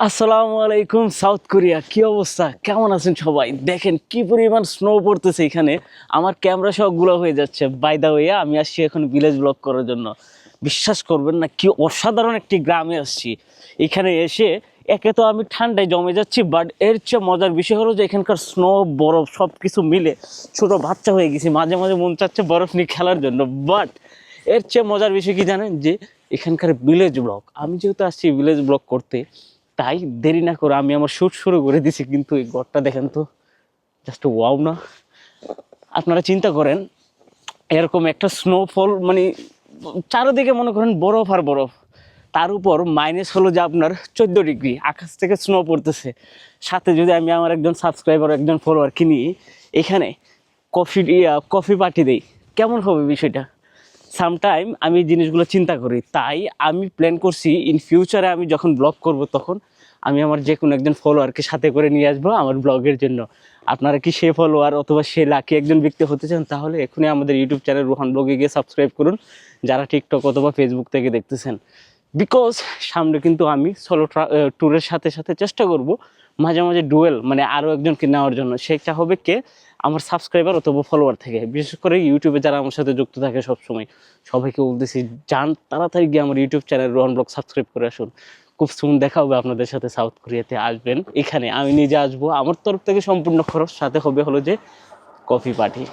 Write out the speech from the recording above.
আসসালামু আলাইকুম। South Korea, কি অবস্থা, কেমন আছেন সবাই? দেখেন কি পরিমাণ স্নো পড়তেছে এখানে, আমার ক্যামেরা সব গুলো হয়ে যাচ্ছে। বাই দা ওয়ে, আমি আসছি এখন ভিলেজ ব্লগ করার জন্য। বিশ্বাস করবেন না, কি অসাধারণ একটি গ্রামে আসছি। এখানে এসে একে তো আমি ঠান্ডায় জমে যাচ্ছি, বাট এর চেয়ে মজার বিষয় হলো যে এখানকার স্নো বরফ সব কিছু মিলে ছোট বাচ্চা হয়ে গেছি। মাঝে মাঝে মন চাচ্ছে বরফ নিয়ে খেলার জন্য। বাট এর চেয়ে মজার বিষয় কি জানেন, যে এখানকার ভিলেজ ব্লগ, আমি যেহেতু আসছি ভিলেজ ব্লগ করতে, তাই দেরি না করে আমি আমার শুট শুরু করে দিছি। কিন্তু এই ঘরটা দেখেন তো, জাস্ট ওয়াও না? আপনারা চিন্তা করেন, এরকম একটা স্নোফল, মানে চারিদিকে মনে করেন বরফ আর বরফ, তার উপর মাইনাস হলো যে আপনার 14 ডিগ্রি, আকাশ থেকে স্নো পড়তেছে। সাথে যদি আমি আমার একজন সাবস্ক্রাইবার, একজন ফলোয়ারকে নিয়ে এখানে কফি পার্টি দিই, কেমন হবে বিষয়টা? সামটাইম আমি এই জিনিসগুলো চিন্তা করি। তাই আমি প্ল্যান করছি, ইন ফিউচারে আমি যখন ব্লগ করব তখন আমি আমার যে কোনো একজন ফলোয়ারকে সাথে করে নিয়ে আসবো আমার ব্লগের জন্য। আপনারা কি সে ফলোয়ার অথবা সে লাকি একজন ব্যক্তি হতে চান, তাহলে এখনই আমাদের ইউটিউব চ্যানেল রোহান ব্লগে গিয়ে সাবস্ক্রাইব করুন, যারা টিকটক অথবা ফেসবুক থেকে দেখতেছেন। বিকজ সামনে কিন্তু আমি সোলো ট্যুরের সাথে সাথে চেষ্টা করব মাঝে মাঝে ডুয়েল, মানে আরও একজনকে নেওয়ার জন্য। সেটা হবে কে? আমার সাবস্ক্রাইবার অথবা ফলোয়ার থেকে। বিশেষ করে ইউটিউবে যারা আমার সাথে যুক্ত থাকে সবসময়, সবাইকে বলতেছি, যান তাড়াতাড়ি গিয়ে আমার YouTube channel Rohan blog subscribe করে আসুন। খুব সুন দেখা হবে আপনাদের সাথে। সাউথ কোরিয়াতে আসবেন, এখানে আমি নিজে আসবো, আমার তরফ থেকে সম্পূর্ণ খরচ, সাথে হবে হলো যে কফি পার্টি।